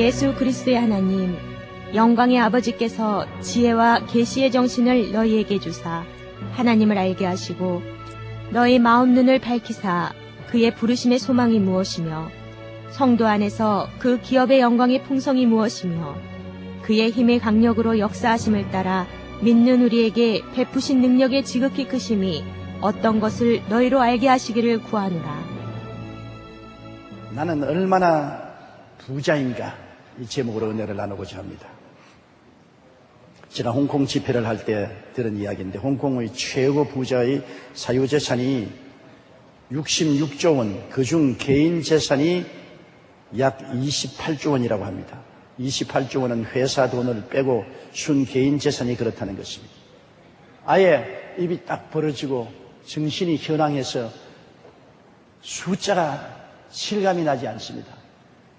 예수 그리스도의 하나님, 영광의 아버지께서 지혜와 계시의 정신을 너희에게 주사 하나님을 알게 하시고 너희 마음 눈을 밝히사 그의 부르심의 소망이 무엇이며 성도 안에서 그 기업의 영광의 풍성이 무엇이며 그의 힘의 강력으로 역사하심을 따라 믿는 우리에게 베푸신 능력의 지극히 크심이 어떤 것을 너희로 알게 하시기를 구하노라. 나는 얼마나 부자인가, 이 제목으로 은혜를 나누고자 합니다. 지난 홍콩 집회를 할 때 들은 이야기인데, 홍콩의 최고 부자의 사유재산이 66조 원, 그중 개인 재산이 약 28조 원이라고 합니다. 28조 원은 회사 돈을 빼고 순 개인 재산이 그렇다는 것입니다. 아예 입이 딱 벌어지고 정신이 현황해서 숫자가 실감이 나지 않습니다.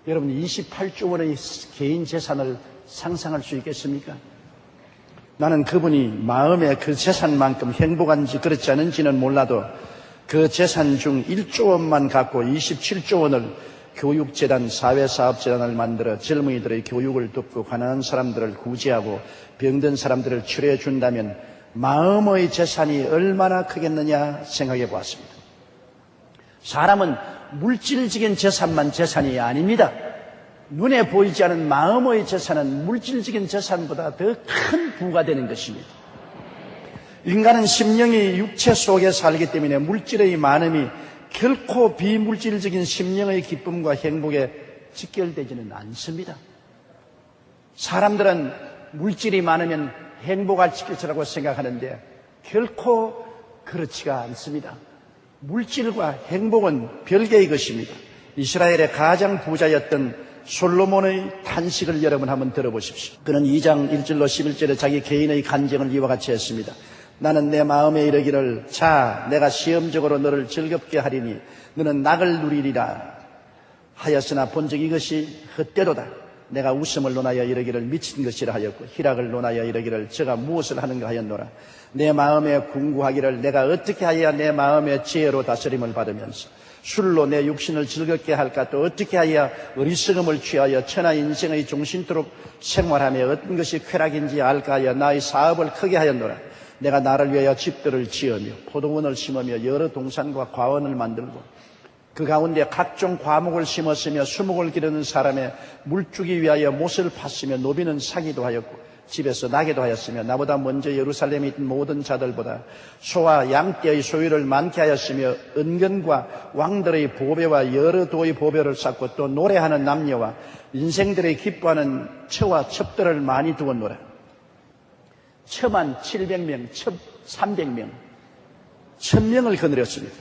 여러분, 28조 원의 개인 재산을 상상할 수 있겠습니까? 나는 그분이 마음에 그 재산만큼 행복한지 그렇지 않은지는 몰라도 그 재산 중 1조 원만 갖고 27조 원을 교육재단, 사회사업재단을 만들어 젊은이들의 교육을 돕고 가난한 사람들을 구제하고 병든 사람들을 치료해 준다면 마음의 재산이 얼마나 크겠느냐 생각해 보았습니다. 사람은 물질적인 재산만 재산이 아닙니다. 눈에 보이지 않은 마음의 재산은 물질적인 재산보다 더 큰 부가 되는 것입니다. 인간은 심령이 육체 속에 살기 때문에 물질의 많음이 결코 비물질적인 심령의 기쁨과 행복에 직결되지는 않습니다. 사람들은 물질이 많으면 행복할 것이라고 생각하는데 결코 그렇지가 않습니다. 물질과 행복은 별개의 것입니다. 이스라엘의 가장 부자였던 솔로몬의 탄식을 여러분 한번 들어보십시오. 그는 2장 1절로 11절에 자기 개인의 간증을 이와 같이 했습니다. 나는 내 마음에 이르기를, 자, 내가 시험적으로 너를 즐겁게 하리니 너는 낙을 누리리라 하였으나 본즉 이것이 헛되도다. 내가 웃음을 논하여 이르기를 미친 것이라 하였고 희락을 논하여 이르기를 저가 무엇을 하는가 하였노라. 내 마음에 궁구하기를 내가 어떻게 하여야 내 마음의 지혜로 다스림을 받으면서 술로 내 육신을 즐겁게 할까, 또 어떻게 하여야 어리석음을 취하여 천하 인생의 종신토록 생활하며 어떤 것이 쾌락인지 알까 하여 나의 사업을 크게 하였노라. 내가 나를 위하여 집들을 지으며 포도원을 심으며 여러 동산과 과원을 만들고 그 가운데 각종 과목을 심었으며 수목을 기르는 사람의 물주기 위하여 못을 팠으며 노비는 사기도 하였고 집에서 나게도 하였으며 나보다 먼저 예루살렘에 있던 모든 자들보다 소와 양떼의 소유를 많게 하였으며 은근과 왕들의 보배와 여러 도의 보배를 쌓고 또 노래하는 남녀와 인생들의 기뻐하는 처와 첩들을 많이 두었노라. 처만 700명, 첩 300명, 1000명을 거느렸습니다.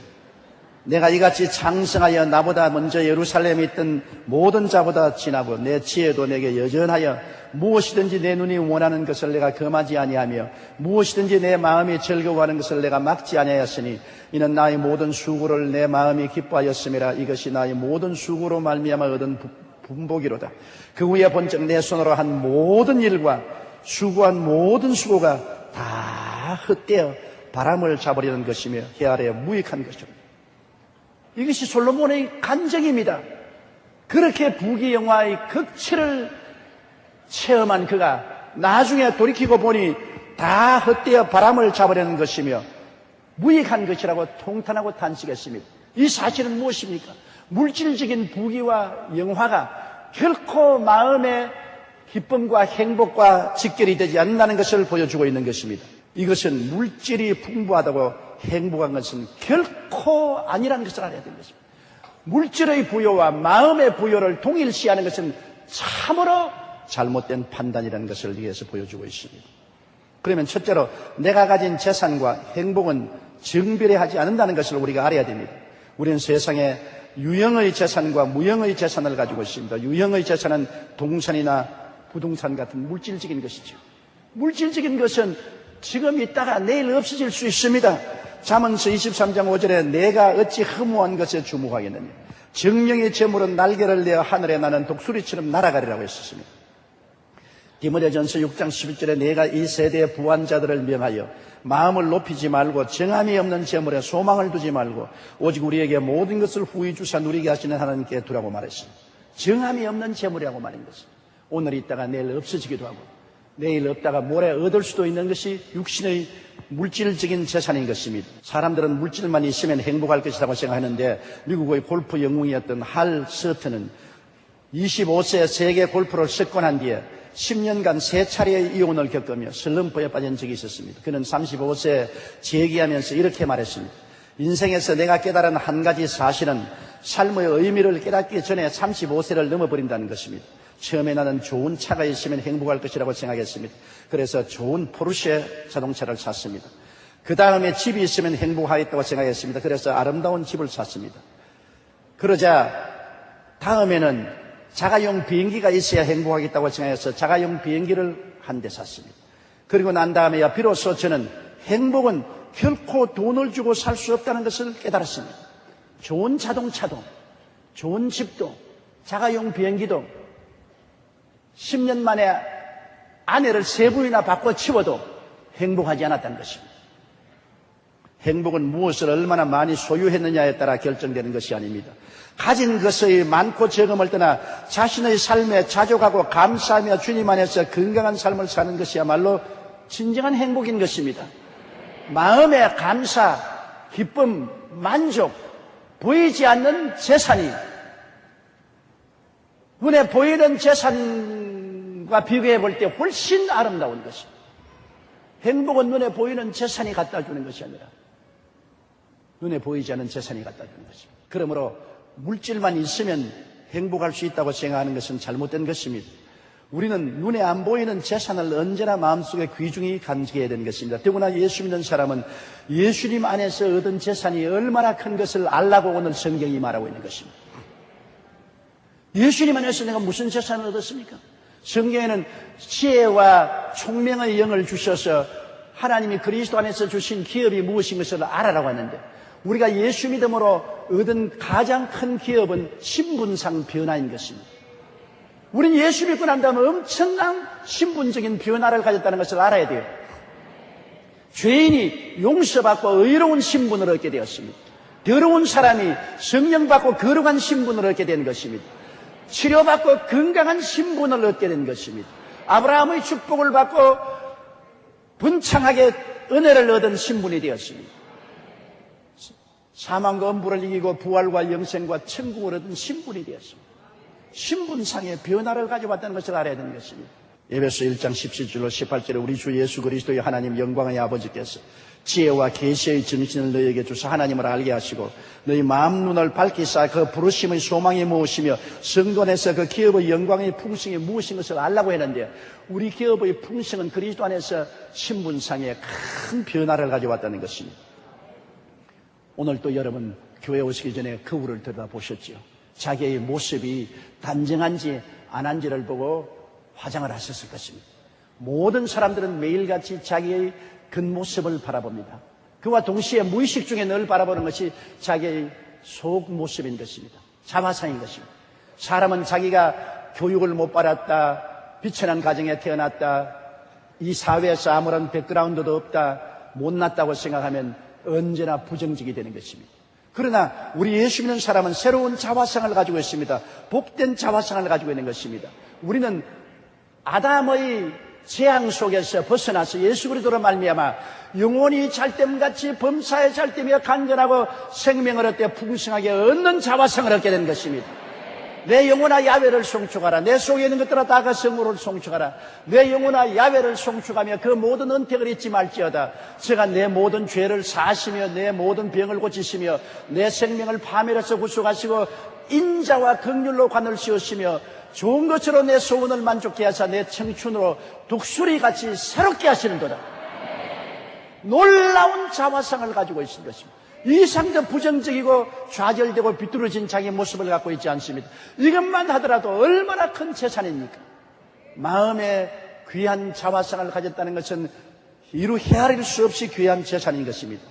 내가 이같이 장성하여 나보다 먼저 예루살렘에 있던 모든 자보다 진하고 내 지혜도 내게 여전하여 무엇이든지 내 눈이 원하는 것을 내가 금하지 아니하며 무엇이든지 내 마음이 즐거워하는 것을 내가 막지 아니하였으니 이는 나의 모든 수고를 내 마음이 기뻐하였음이라. 이것이 나의 모든 수고로 말미암아 얻은 분복이로다. 그 후에 본즉 내 손으로 한 모든 일과 수고한 모든 수고가 다 헛되어 바람을 잡으려는 것이며 해 아래 무익한 것이다. 이것이 솔로몬의 간증입니다. 그렇게 부귀영화의 극치를 체험한 그가 나중에 돌이키고 보니 다 헛되어 바람을 잡으려는 것이며 무익한 것이라고 통탄하고 탄식했습니다. 이 사실은 무엇입니까? 물질적인 부귀와 영화가 결코 마음의 기쁨과 행복과 직결이 되지 않는다는 것을 보여주고 있는 것입니다. 이것은 물질이 풍부하다고 행복한 것은 결코 아니라는 것을 알아야 되는 것입니다. 물질의 부여와 마음의 부여를 동일시하는 것은 참으로 잘못된 판단이라는 것을 위해서 보여주고 있습니다. 그러면 첫째로 내가 가진 재산과 행복은 정비례하지 않는다는 것을 우리가 알아야 됩니다. 우리는 세상에 유형의 재산과 무형의 재산을 가지고 있습니다. 유형의 재산은 동산이나 부동산 같은 물질적인 것이죠. 물질적인 것은 지금 있다가 내일 없어질 수 있습니다. 잠언서 23장 5절에 내가 어찌 허무한 것에 주목하겠느냐. 정령의 재물은 날개를 내어 하늘에 나는 독수리처럼 날아가리라고 했었습니다. 디모데전서 6장 11절에 내가 이 세대의 부한자들을 명하여 마음을 높이지 말고 정함이 없는 재물에 소망을 두지 말고 오직 우리에게 모든 것을 후히 주사 누리게 하시는 하나님께 두라고 말했습니다. 정함이 없는 재물이라고 말인 것입니다. 오늘 있다가 내일 없어지기도 하고 내일 없다가 모레 얻을 수도 있는 것이 육신의 물질적인 재산인 것입니다. 사람들은 물질만 있으면 행복할 것이라고 생각하는데 미국의 골프 영웅이었던 할 서튼은 25세 세계 골프를 석권한 뒤에 10년간 3차례의 이혼을 겪으며 슬럼프에 빠진 적이 있었습니다. 그는 35세 재기하면서 이렇게 말했습니다. 인생에서 내가 깨달은 한 가지 사실은 삶의 의미를 깨닫기 전에 35세를 넘어버린다는 것입니다. 처음에 나는 좋은 차가 있으면 행복할 것이라고 생각했습니다. 그래서 좋은 포르쉐 자동차를 샀습니다. 그 다음에 집이 있으면 행복하겠다고 생각했습니다. 그래서 아름다운 집을 샀습니다. 그러자 다음에는 자가용 비행기가 있어야 행복하겠다고 생각해서 자가용 비행기를 한 대 샀습니다. 그리고 난 다음에야 비로소 저는 행복은 결코 돈을 주고 살 수 없다는 것을 깨달았습니다. 좋은 자동차도, 좋은 집도, 자가용 비행기도 10년 만에 아내를 3분이나 바꿔치워도 행복하지 않았다는 것입니다. 행복은 무엇을 얼마나 많이 소유했느냐에 따라 결정되는 것이 아닙니다. 가진 것의 많고 적음을 떠나 자신의 삶에 자족하고 감사하며 주님 안에서 건강한 삶을 사는 것이야말로 진정한 행복인 것입니다. 마음의 감사, 기쁨, 만족, 보이지 않는 재산이 눈에 보이는 재산과 비교해 볼 때 훨씬 아름다운 것입니다. 행복은 눈에 보이는 재산이 갖다 주는 것이 아니라 눈에 보이지 않는 재산이 갖다 주는 것입니다. 그러므로 물질만 있으면 행복할 수 있다고 생각하는 것은 잘못된 것입니다. 우리는 눈에 안 보이는 재산을 언제나 마음속에 귀중히 간직해야 되는 것입니다. 더구나 예수 믿는 사람은 예수님 안에서 얻은 재산이 얼마나 큰 것을 알라고 오늘 성경이 말하고 있는 것입니다. 예수님 안에서 내가 무슨 재산을 얻었습니까? 성경에는 지혜와 총명의 영을 주셔서 하나님이 그리스도 안에서 주신 기업이 무엇인 것을 알아라고 하는데 우리가 예수 믿음으로 얻은 가장 큰 기업은 신분상 변화인 것입니다. 우리는 예수 믿고 난 다음에 엄청난 신분적인 변화를 가졌다는 것을 알아야 돼요. 죄인이 용서받고 의로운 신분을 얻게 되었습니다. 더러운 사람이 성령 받고 거룩한 신분을 얻게 된 것입니다. 치료받고 건강한 신분을 얻게 된 것입니다. 아브라함의 축복을 받고 분창하게 은혜를 얻은 신분이 되었습니다. 사망과 엄부를 이기고 부활과 영생과 천국을 얻은 신분이 되었습니다. 신분상의 변화를 가져왔다는 것을 알아야 되는 것입니다. 에베소 1장 17절로 18절에 우리 주 예수 그리스도의 하나님 영광의 아버지께서 지혜와 계시의 정신을 너희에게 주사 하나님을 알게 하시고 너희 마음 눈을 밝히사 그 부르심의 소망이 무엇이며 성도 안에서 그 기업의 영광의 풍성이 무엇인 것을 알라고 했는데 우리 기업의 풍성은 그리스도 안에서 신분상의 큰 변화를 가져왔다는 것입니다. 오늘 또 여러분 교회 오시기 전에 거울을 들여다보셨지요. 자기의 모습이 단정한지 안 한지를 보고 화장을 하셨을 것입니다. 모든 사람들은 매일같이 자기의 겉모습을 바라봅니다. 그와 동시에 무의식 중에 늘 바라보는 것이 자기의 속 모습인 것입니다. 자화상인 것입니다. 사람은 자기가 교육을 못 받았다, 비천한 가정에 태어났다, 이 사회에서 아무런 백그라운드도 없다, 못났다고 생각하면 언제나 부정직이 되는 것입니다. 그러나 우리 예수 믿는 사람은 새로운 자화상을 가지고 있습니다. 복된 자화상을 가지고 있는 것입니다. 우리는 아담의 재앙 속에서 벗어나서 예수 그리스도로 말미암아 영혼이 잘됨같이 범사에 잘되며 강건하고 생명을 얻되 풍성하게 얻는 자화상을 얻게 된 것입니다. 내 영혼아 야훼를 송축하라. 내 속에 있는 것들아 다 그 성부를 송축하라. 내 영혼아 야훼를 송축하며 그 모든 은택을 잊지 말지어다. 제가 내 모든 죄를 사하시며 내 모든 병을 고치시며 내 생명을 파멸해서 구속하시고 인자와 긍휼로 관을 씌우시며 좋은 것으로 내 소원을 만족케 하사 내 청춘으로 독수리같이 새롭게 하시는도다. 놀라운 자화상을 가지고 있는 것입니다. 이상도 부정적이고 좌절되고 비뚤어진 자기 모습을 갖고 있지 않습니다. 이것만 하더라도 얼마나 큰 재산입니까? 마음에 귀한 자화상을 가졌다는 것은 이루 헤아릴 수 없이 귀한 재산인 것입니다.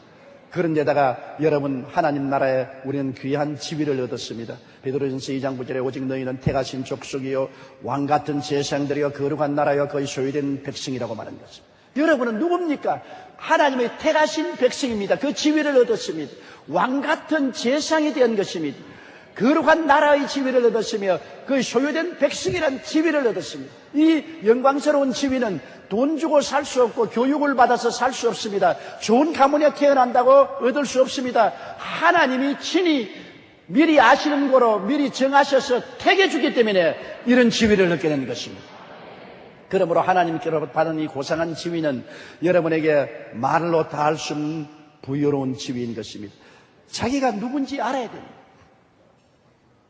그런데다가 여러분 하나님 나라에 우리는 귀한 지위를 얻었습니다. 베드로전서 2장 9절에 오직 너희는 택하신 족속이요 왕같은 제사장들이요 거룩한 나라요 거의 소유된 백성이라고 말한 것입니다. 여러분은 누굽니까? 하나님의 택하신 백성입니다. 그 지위를 얻었습니다. 왕같은 제사장이 된 것입니다. 거룩한 나라의 지위를 얻었으며 그 소유된 백성이란 지위를 얻었습니다. 이 영광스러운 지위는 돈 주고 살 수 없고 교육을 받아서 살 수 없습니다. 좋은 가문에 태어난다고 얻을 수 없습니다. 하나님이 친히 미리 아시는 거로 미리 정하셔서 택해 주기 때문에 이런 지위를 얻게 되는 것입니다. 그러므로 하나님께로 받은 이 고상한 지위는 여러분에게 말로 다 할 수 없는 부여로운 지위인 것입니다. 자기가 누군지 알아야 됩니다.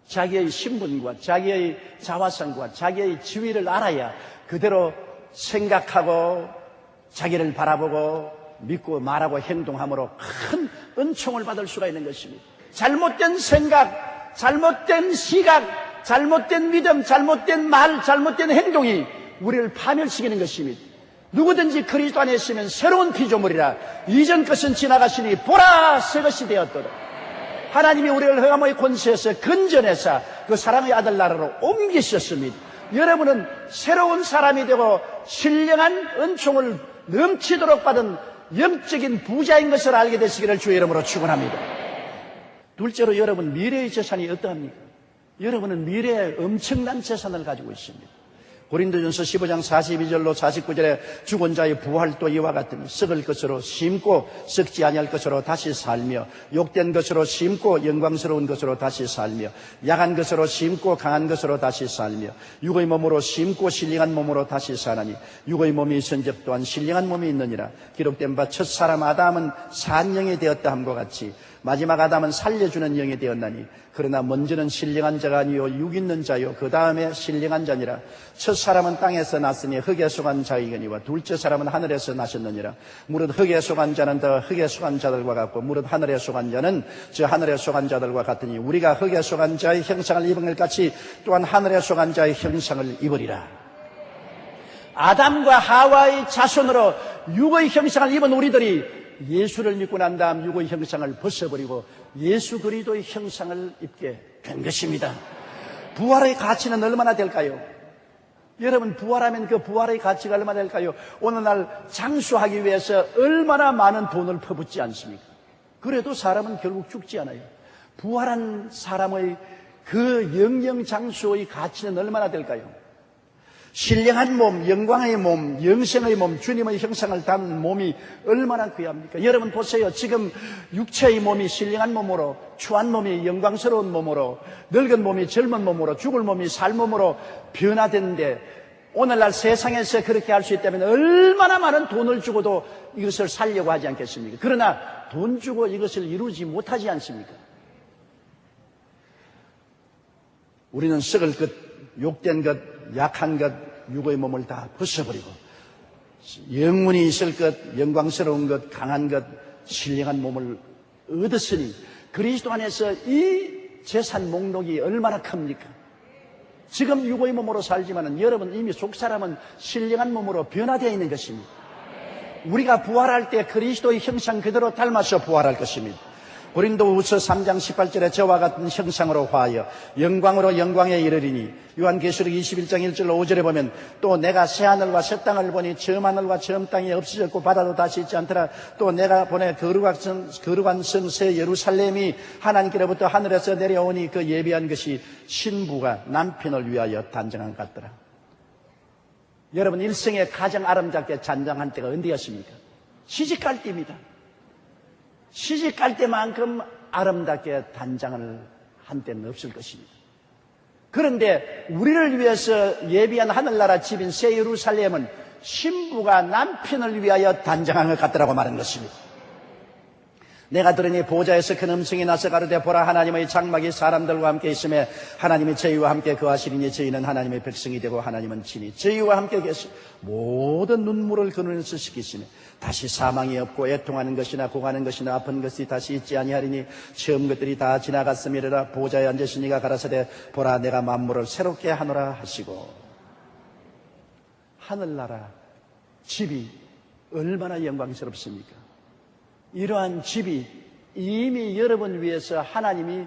자기의 신분과 자기의 자화성과 자기의 지위를 알아야 그대로 생각하고 자기를 바라보고 믿고 말하고 행동함으로 큰 은총을 받을 수가 있는 것입니다. 잘못된 생각, 잘못된 시각, 잘못된 믿음, 잘못된 말, 잘못된 행동이 우리를 파멸시키는 것입니다. 누구든지 그리스도 안에 있으면 새로운 피조물이라 이전 것은 지나가시니 보라 새 것이 되었도다. 하나님이 우리를 흑암의 권세에서 건져내사 그 사랑의 아들 나라로 옮기셨습니다. 여러분은 새로운 사람이 되고 신령한 은총을 넘치도록 받은 영적인 부자인 것을 알게 되시기를 주의 이름으로 축원합니다. 둘째로 여러분 미래의 재산이 어떠합니까? 여러분은 미래에 엄청난 재산을 가지고 있습니다. 고린도전서 15장 42절로 49절에 죽은 자의 부활도 이와 같으니 썩을 것으로 심고 썩지 아니할 것으로 다시 살며 욕된 것으로 심고 영광스러운 것으로 다시 살며 약한 것으로 심고 강한 것으로 다시 살며 육의 몸으로 심고 신령한 몸으로 다시 사나니 육의 몸이 있은 적 또한 신령한 몸이 있느니라. 기록된 바 첫 사람 아담은 산영이 되었다 함과 같이 마지막 아담은 살려주는 영이 되었나니 그러나 먼저는 신령한 자가 아니요 육 있는 자요 그 다음에 신령한 자니라. 첫 사람은 땅에서 났으니 흙에 속한 자이거니와 둘째 사람은 하늘에서 나셨느니라. 무릇 흙에 속한 자는 더 흙에 속한 자들과 같고 무릇 하늘에 속한 자는 저 하늘에 속한 자들과 같으니 우리가 흙에 속한 자의 형상을 입은 것 같이 또한 하늘에 속한 자의 형상을 입으리라. 아담과 하와의 자손으로 육의 형상을 입은 우리들이 예수를 믿고 난 다음 육의 형상을 벗어버리고 예수 그리스도의 형상을 입게 된 것입니다. 부활의 가치는 얼마나 될까요? 여러분 부활하면 그 부활의 가치가 얼마나 될까요? 오늘날 장수하기 위해서 얼마나 많은 돈을 퍼붓지 않습니까? 그래도 사람은 결국 죽지 않아요. 부활한 사람의 그 영영장수의 가치는 얼마나 될까요? 신령한 몸, 영광의 몸, 영생의 몸, 주님의 형상을 담은 몸이 얼마나 귀합니까? 여러분 보세요. 지금 육체의 몸이 신령한 몸으로, 추한 몸이 영광스러운 몸으로, 늙은 몸이 젊은 몸으로, 죽을 몸이 살 몸으로 변화됐는데 오늘날 세상에서 그렇게 할 수 있다면 얼마나 많은 돈을 주고도 이것을 살려고 하지 않겠습니까? 그러나 돈 주고 이것을 이루지 못하지 않습니까? 우리는 썩을 것, 욕된 것, 약한 것, 육의 몸을 다 벗어버리고 영문이 있을 것, 영광스러운 것, 강한 것, 신령한 몸을 얻었으니 그리스도 안에서 이 재산 목록이 얼마나 큽니까? 지금 육의 몸으로 살지만은 여러분 이미 속사람은 신령한 몸으로 변화되어 있는 것입니다. 우리가 부활할 때 그리스도의 형상 그대로 닮아서 부활할 것입니다. 고린도후서 3장 18절에 저와 같은 형상으로 화하여 영광으로 영광에 이르리니 요한계시록 21장 1절로 5절에 보면 또 내가 새하늘과 새 땅을 보니 처음 하늘과 처음 땅이 없어졌고 바다도 다시 있지 않더라. 또 내가 보내 거룩한 성 새 예루살렘이 하나님께로부터 하늘에서 내려오니 그 예비한 것이 신부가 남편을 위하여 단정한 것 같더라. 여러분 일생에 가장 아름답게 단장한 때가 언제였습니까? 시집갈 때입니다. 시집갈 때만큼 아름답게 단장을 한 때는 없을 것입니다. 그런데 우리를 위해서 예비한 하늘나라 집인 새 예루살렘은 신부가 남편을 위하여 단장한 것 같더라고 말한 것입니다. 내가 들으니 보좌에서 큰 음성이 나서 가로되 보라 하나님의 장막이 사람들과 함께 있음에 하나님이 저희와 함께 거하시리니 저희는 하나님의 백성이 되고 하나님은 친히 저희와 함께 계시 모든 눈물을 그 눈에서 씻기시네. 다시 사망이 없고 애통하는 것이나 고가는 것이나 아픈 것이 다시 있지 아니하리니 처음 것들이 다 지나갔음이라. 보좌에 앉으신 이가 가라사대 보라 내가 만물을 새롭게 하노라 하시고. 하늘나라 집이 얼마나 영광스럽습니까? 이러한 집이 이미 여러분 위해서 하나님이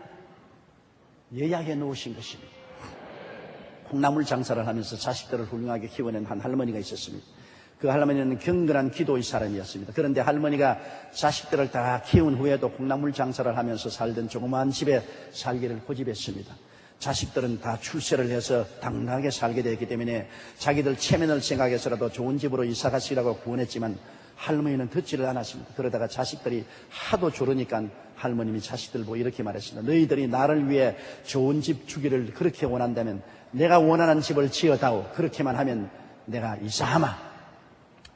예약해 놓으신 것입니다. 콩나물 장사를 하면서 자식들을 훌륭하게 키워낸 한 할머니가 있었습니다. 그 할머니는 경건한 기도의 사람이었습니다. 그런데 할머니가 자식들을 다 키운 후에도 콩나물 장사를 하면서 살던 조그마한 집에 살기를 고집했습니다. 자식들은 다 출세를 해서 당당하게 살게 되었기 때문에 자기들 체면을 생각해서라도 좋은 집으로 이사 가시라고 구원했지만 할머니는 듣지를 않았습니다. 그러다가 자식들이 하도 조르니까 할머님이 자식들 보고 이렇게 말했습니다. 너희들이 나를 위해 좋은 집 주기를 그렇게 원한다면 내가 원하는 집을 지어다오. 그렇게만 하면 내가 이사하마.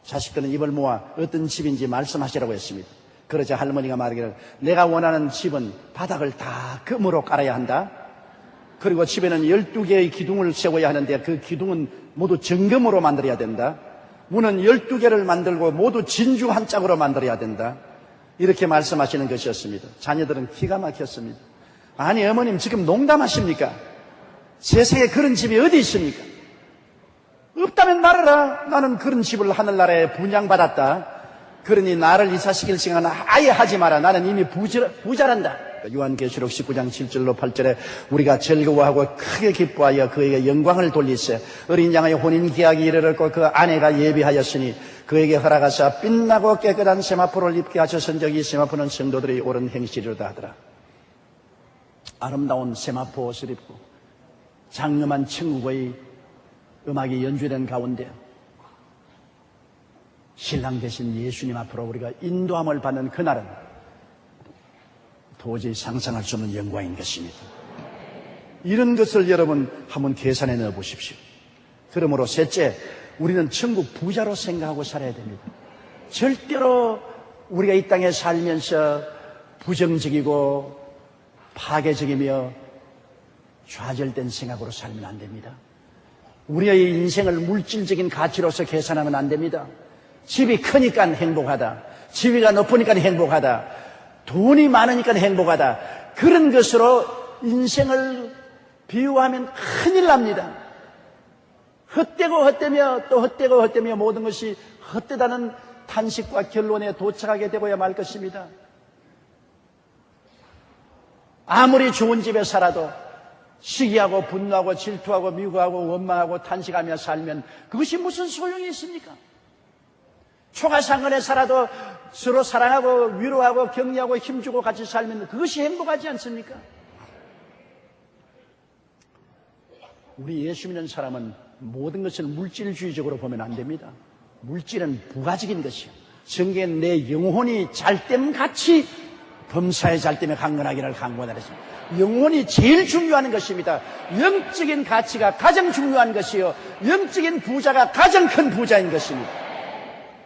자식들은 입을 모아 어떤 집인지 말씀하시라고 했습니다. 그러자 할머니가 말하기를 내가 원하는 집은 바닥을 다 금으로 깔아야 한다. 그리고 집에는 12개의 기둥을 세워야 하는데 그 기둥은 모두 정금으로 만들어야 된다. 문은 12개를 만들고 모두 진주 한 짝으로 만들어야 된다. 이렇게 말씀하시는 것이었습니다. 자녀들은 기가 막혔습니다. 아니 어머님 지금 농담하십니까? 세상에 그런 집이 어디 있습니까? 없다면 말해라. 나는 그런 집을 하늘나라에 분양받았다. 그러니 나를 이사시킬 생각은 아예 하지 마라. 나는 이미 부자란다. 요한계시록 19장 7절로 8절에 우리가 즐거워하고 크게 기뻐하여 그에게 영광을 돌리세. 어린 양의 혼인 기약이 이르렀고 그 아내가 예비하였으니 그에게 허락하사 빛나고 깨끗한 세마포를 입게 하셨은즉 이 세마포는 성도들이 옳은 행실이로다 하더라. 아름다운 세마포 옷을 입고 장엄한 천국의 음악이 연주된 가운데 신랑 되신 예수님 앞으로 우리가 인도함을 받는 그날은 도저히 상상할 수 없는 영광인 것입니다. 이런 것을 여러분 한번 계산해 넣어 보십시오. 그러므로 셋째, 우리는 천국 부자로 생각하고 살아야 됩니다. 절대로 우리가 이 땅에 살면서 부정적이고 파괴적이며 좌절된 생각으로 살면 안 됩니다. 우리의 인생을 물질적인 가치로서 계산하면 안 됩니다. 집이 크니까 행복하다. 지위가 높으니까 행복하다. 돈이 많으니까 행복하다. 그런 것으로 인생을 비유하면 큰일 납니다. 헛되고 헛되며 또 헛되고 헛되며 모든 것이 헛되다는 탄식과 결론에 도착하게 되고야 말 것입니다. 아무리 좋은 집에 살아도 시기하고 분노하고 질투하고 미워하고 원망하고 탄식하며 살면 그것이 무슨 소용이 있습니까? 초가상간에 살아도 서로 사랑하고 위로하고 격려하고 힘주고 같이 살면 그것이 행복하지 않습니까? 우리 예수 믿는 사람은 모든 것을 물질주의적으로 보면 안 됩니다. 물질은 부가적인 것이요. 성경에 내 영혼이 잘됨같이 범사에 잘됨에 강건하기를 강구하다 그랬습니다. 영혼이 제일 중요한 것입니다. 영적인 가치가 가장 중요한 것이요. 영적인 부자가 가장 큰 부자인 것입니다.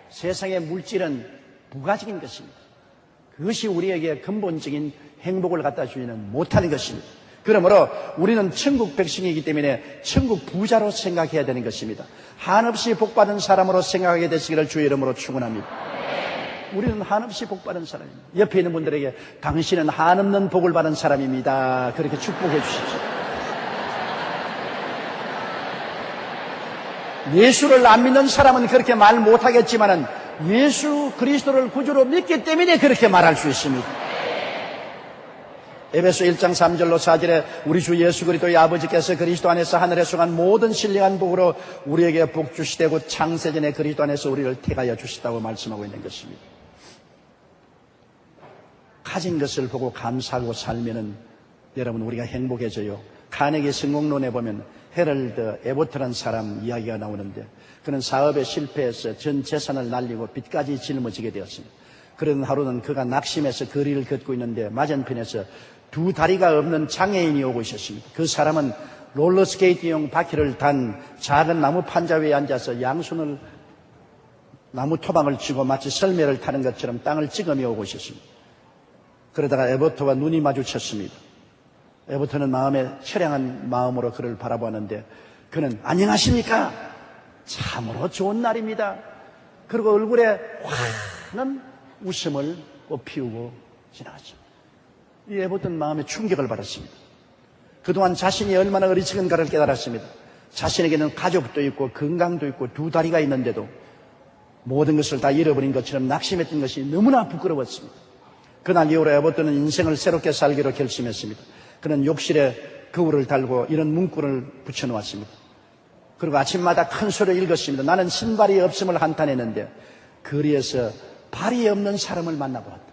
세상의 물질은 부가적인 것입니다. 그것이 우리에게 근본적인 행복을 갖다 주지는 못하는 것입니다. 그러므로 우리는 천국 백성이기 때문에 천국 부자로 생각해야 되는 것입니다. 한없이 복받은 사람으로 생각하게 되시기를 주의 이름으로 축원합니다. 우리는 한없이 복받은 사람입니다. 옆에 있는 분들에게 당신은 한없는 복을 받은 사람입니다. 그렇게 축복해 주십시오. 예수를 안 믿는 사람은 그렇게 말 못하겠지만은 예수 그리스도를 구주로 믿기 때문에 그렇게 말할 수 있습니다. 에베소 1장 3절로 4절에 우리 주 예수 그리스도의 아버지께서 그리스도 안에서 하늘에 속한 모든 신령한 복으로 우리에게 복 주시되고 창세전에 그리스도 안에서 우리를 택하여 주시다고 말씀하고 있는 것입니다. 가진 것을 보고 감사하고 살면은 여러분 우리가 행복해져요. 카네기 성공론에 보면 헤럴드 에버트라는 사람 이야기가 나오는데 그는 사업에 실패해서 전 재산을 날리고 빚까지 짊어지게 되었습니다. 그런 하루는 그가 낙심해서 거리를 걷고 있는데 맞은편에서 두 다리가 없는 장애인이 오고 있었습니다. 그 사람은 롤러스케이트용 바퀴를 단 작은 나무 판자 위에 앉아서 양손을 나무 토막을 쥐고 마치 썰매를 타는 것처럼 땅을 찍으며 오고 있었습니다. 그러다가 에버트와 눈이 마주쳤습니다. 에버트는 마음에 처량한 마음으로 그를 바라보았는데 그는 안녕하십니까? 참으로 좋은 날입니다. 그리고 얼굴에 환한 웃음을 피우고 지나갔습니다. 이 에버트는 마음에 충격을 받았습니다. 그동안 자신이 얼마나 어리석은가를 깨달았습니다. 자신에게는 가족도 있고 건강도 있고 두 다리가 있는데도 모든 것을 다 잃어버린 것처럼 낙심했던 것이 너무나 부끄러웠습니다. 그날 이후로 에버트는 인생을 새롭게 살기로 결심했습니다. 그는 욕실에 거울을 달고 이런 문구를 붙여놓았습니다. 그리고 아침마다 큰 소리로 읽었습니다. 나는 신발이 없음을 한탄했는데 거리에서 발이 없는 사람을 만나보았다.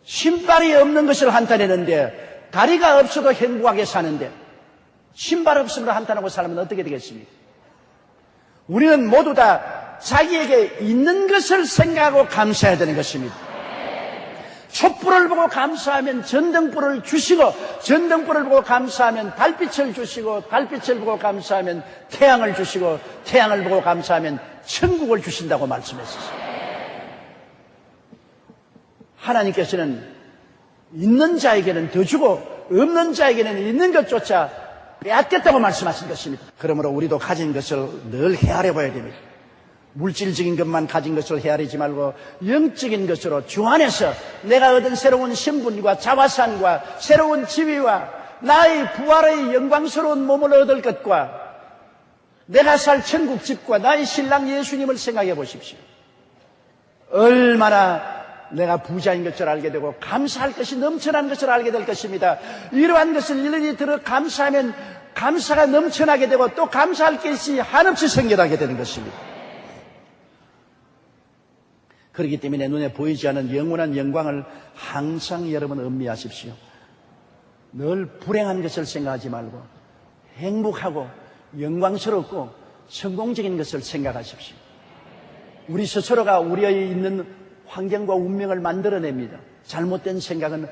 신발이 없는 것을 한탄했는데 다리가 없어도 행복하게 사는데 신발 없음을 한탄하고 살면 어떻게 되겠습니까? 우리는 모두 다 자기에게 있는 것을 생각하고 감사해야 되는 것입니다. 촛불을 보고 감사하면 전등불을 주시고, 전등불을 보고 감사하면 달빛을 주시고, 달빛을 보고 감사하면 태양을 주시고, 태양을 보고 감사하면 천국을 주신다고 말씀했었어요. 하나님께서는 있는 자에게는 더 주고 없는 자에게는 있는 것조차 빼앗겠다고 말씀하신 것입니다. 그러므로 우리도 가진 것을 늘 헤아려 봐야 됩니다. 물질적인 것만 가진 것을 헤아리지 말고 영적인 것으로 주 안에서 내가 얻은 새로운 신분과 자화상과 새로운 지위와 나의 부활의 영광스러운 몸을 얻을 것과 내가 살 천국 집과 나의 신랑 예수님을 생각해 보십시오. 얼마나 내가 부자인 것을 알게 되고 감사할 것이 넘쳐난 것을 알게 될 것입니다. 이러한 것을 일일이 들어 감사하면 감사가 넘쳐나게 되고 또 감사할 것이 한없이 생겨나게 되는 것입니다. 그렇기 때문에 눈에 보이지 않는 영원한 영광을 항상 여러분 음미하십시오. 늘 불행한 것을 생각하지 말고 행복하고 영광스럽고 성공적인 것을 생각하십시오. 우리 스스로가 우리의 있는 환경과 운명을 만들어냅니다. 잘못된 생각은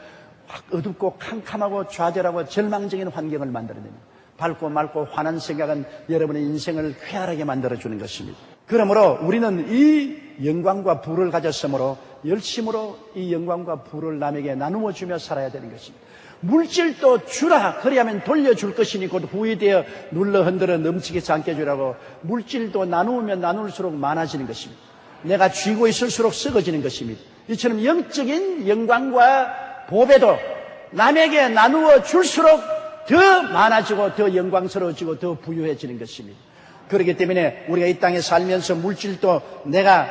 어둡고 캄캄하고 좌절하고 절망적인 환경을 만들어냅니다. 밝고 맑고 환한 생각은 여러분의 인생을 쾌활하게 만들어주는 것입니다. 그러므로 우리는 이 영광과 부를 가졌으므로 열심으로 이 영광과 부를 남에게 나누어 주며 살아야 되는 것입니다. 물질도 주라. 그리하면 돌려줄 것이니 곧 후이 되어 눌러 흔들어 넘치게 않게 주라고. 물질도 나누면 나눌수록 많아지는 것입니다. 내가 쥐고 있을수록 썩어지는 것입니다. 이처럼 영적인 영광과 보배도 남에게 나누어 줄수록 더 많아지고 더 영광스러워지고 더 부유해지는 것입니다. 그렇기 때문에 우리가 이 땅에 살면서 물질도 내가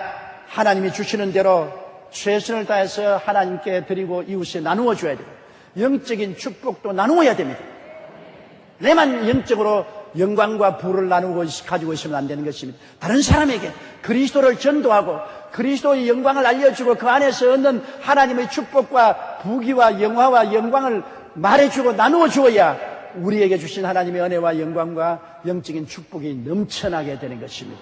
하나님이 주시는 대로 최선을 다해서 하나님께 드리고 이웃에 나누어 줘야 되고 영적인 축복도 나누어야 됩니다. 내만 영적으로 영광과 부를 나누고 가지고 있으면 안 되는 것입니다. 다른 사람에게 그리스도를 전도하고 그리스도의 영광을 알려주고 그 안에서 얻는 하나님의 축복과 부귀와 영화와 영광을 말해주고 나누어 주어야 우리에게 주신 하나님의 은혜와 영광과 영적인 축복이 넘쳐나게 되는 것입니다.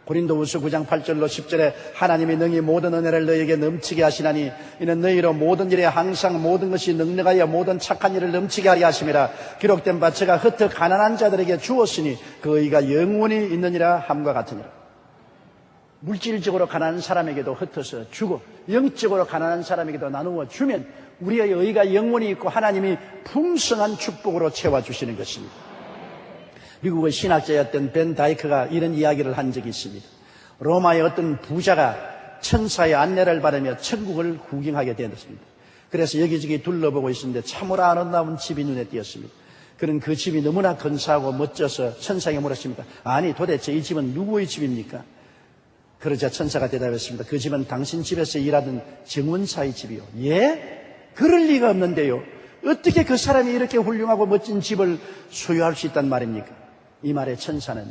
고린도후서 9장 8절로 10절에 하나님이 능히 모든 은혜를 너희에게 넘치게 하시나니 이는 너희로 모든 일에 항상 모든 것이 능력하여 모든 착한 일을 넘치게 하려 하심이라. 기록된 바 제가 흩어 가난한 자들에게 주었으니 그 의가 영원히 있느니라 함과 같으니라. 물질적으로 가난한 사람에게도 흩어서 주고 영적으로 가난한 사람에게도 나누어 주면 우리의 의가 영원히 있고 하나님이 풍성한 축복으로 채워주시는 것입니다. 미국의 신학자였던 벤 다이크가 이런 이야기를 한 적이 있습니다. 로마의 어떤 부자가 천사의 안내를 받으며 천국을 구경하게 되었습니다. 그래서 여기저기 둘러보고 있었는데 참으로 아름다운 집이 눈에 띄었습니다. 그는 그 집이 너무나 근사하고 멋져서 천사에게 물었습니다. 아니 도대체 이 집은 누구의 집입니까? 그러자 천사가 대답했습니다. 그 집은 당신 집에서 일하던 정원사의 집이요. 예? 그럴 리가 없는데요. 어떻게 그 사람이 이렇게 훌륭하고 멋진 집을 소유할 수 있단 말입니까? 이 말에 천사는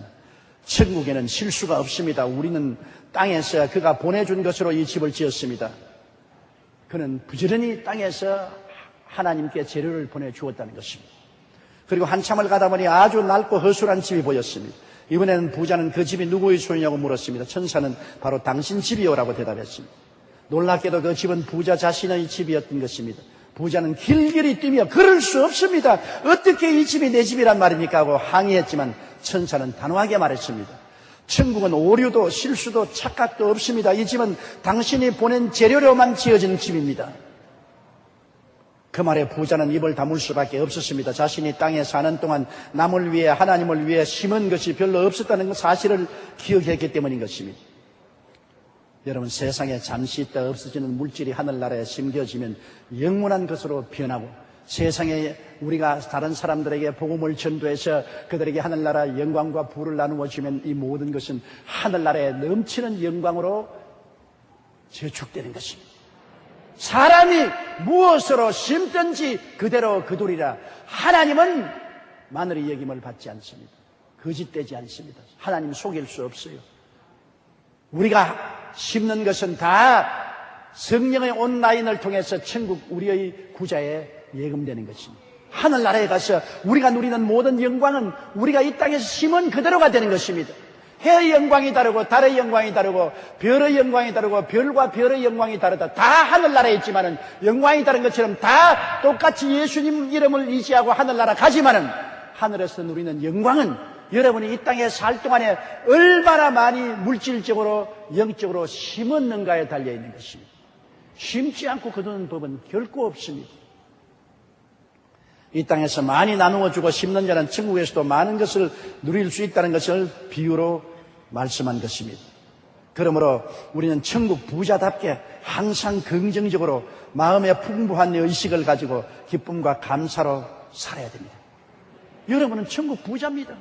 천국에는 실수가 없습니다. 우리는 땅에서 그가 보내준 것으로 이 집을 지었습니다. 그는 부지런히 땅에서 하나님께 재료를 보내주었다는 것입니다. 그리고 한참을 가다 보니 아주 낡고 허술한 집이 보였습니다. 이번에는 부자는 그 집이 누구의 소유냐고 물었습니다. 천사는 바로 당신 집이요라고 대답했습니다. 놀랍게도 그 집은 부자 자신의 집이었던 것입니다. 부자는 길길이 뛰며 그럴 수 없습니다. 어떻게 이 집이 내 집이란 말입니까? 하고 항의했지만 천사는 단호하게 말했습니다. 천국은 오류도 실수도 착각도 없습니다. 이 집은 당신이 보낸 재료로만 지어진 집입니다. 그 말에 부자는 입을 다물 수밖에 없었습니다. 자신이 땅에 사는 동안 남을 위해 하나님을 위해 심은 것이 별로 없었다는 사실을 기억했기 때문인 것입니다. 여러분, 세상에 잠시 있다 없어지는 물질이 하늘나라에 심겨지면 영원한 것으로 변하고 세상에 우리가 다른 사람들에게 복음을 전도해서 그들에게 하늘나라 영광과 부를 나누어 주면 이 모든 것은 하늘나라에 넘치는 영광으로 저축되는 것입니다. 사람이 무엇으로 심든지 그대로 거두리라. 하나님은 마늘이 여김을 받지 않습니다. 거짓되지 않습니다. 하나님 속일 수 없어요. 우리가 심는 것은 다 성령의 온라인을 통해서 천국 우리의 구자에 예금되는 것입니다. 하늘나라에 가서 우리가 누리는 모든 영광은 우리가 이 땅에서 심은 그대로가 되는 것입니다. 해의 영광이 다르고 달의 영광이 다르고 별의 영광이 다르고 별과 별의 영광이 다르다. 다 하늘나라에 있지만은 영광이 다른 것처럼 다 똑같이 예수님 이름을 의지하고 하늘나라 가지만은 하늘에서 누리는 영광은 여러분이 이 땅에 살 동안에 얼마나 많이 물질적으로 영적으로 심었는가에 달려있는 것입니다. 심지 않고 거두는 법은 결코 없습니다. 이 땅에서 많이 나누어주고 심는 자는 천국에서도 많은 것을 누릴 수 있다는 것을 비유로 말씀한 것입니다. 그러므로 우리는 천국 부자답게 항상 긍정적으로 마음의 풍부한 의식을 가지고 기쁨과 감사로 살아야 됩니다. 여러분은 천국 부자입니다.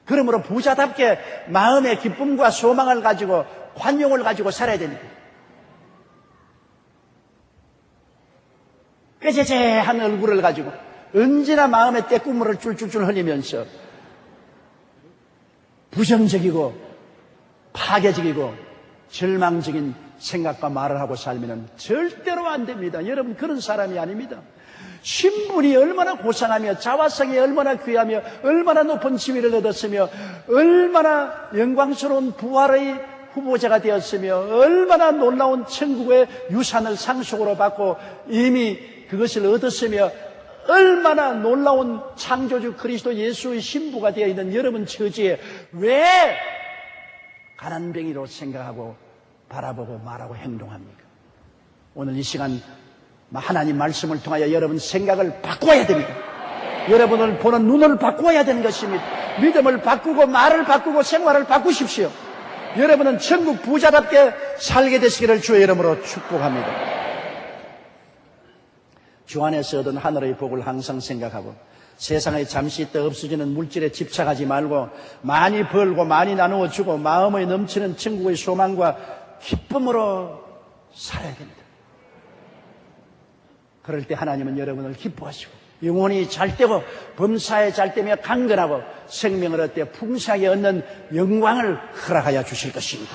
그러므로 부자답게 마음의 기쁨과 소망을 가지고 관용을 가지고 살아야 됩니다. 꾀죄죄한 얼굴을 가지고 언제나 마음에 떼국물을 줄줄줄 흘리면서 부정적이고 파괴적이고 절망적인 생각과 말을 하고 살면 절대로 안 됩니다. 여러분 그런 사람이 아닙니다. 신분이 얼마나 고상하며 자화성이 얼마나 귀하며 얼마나 높은 지위를 얻었으며 얼마나 영광스러운 부활의 후보자가 되었으며 얼마나 놀라운 천국의 유산을 상속으로 받고 이미 그것을 얻었으며 얼마나 놀라운 창조주 그리스도 예수의 신부가 되어 있는 여러분 처지에 왜 가난뱅이로 생각하고 바라보고 말하고 행동합니까? 오늘 이 시간 하나님 말씀을 통하여 여러분 생각을 바꿔야 됩니다. 여러분을 보는 눈을 바꿔야 되는 것입니다. 믿음을 바꾸고 말을 바꾸고 생활을 바꾸십시오. 여러분은 천국 부자답게 살게 되시기를 주의 이름으로 축복합니다. 주 안에서 얻은 하늘의 복을 항상 생각하고 세상에 잠시 있다 없어지는 물질에 집착하지 말고 많이 벌고 많이 나누어 주고 마음에 넘치는 천국의 소망과 기쁨으로 살아야 됩니다. 그럴 때 하나님은 여러분을 기뻐하시고 영혼이 잘되고 범사에 잘되며 강건하고 생명을 얻되 풍성하게 얻는 영광을 허락하여 주실 것입니다.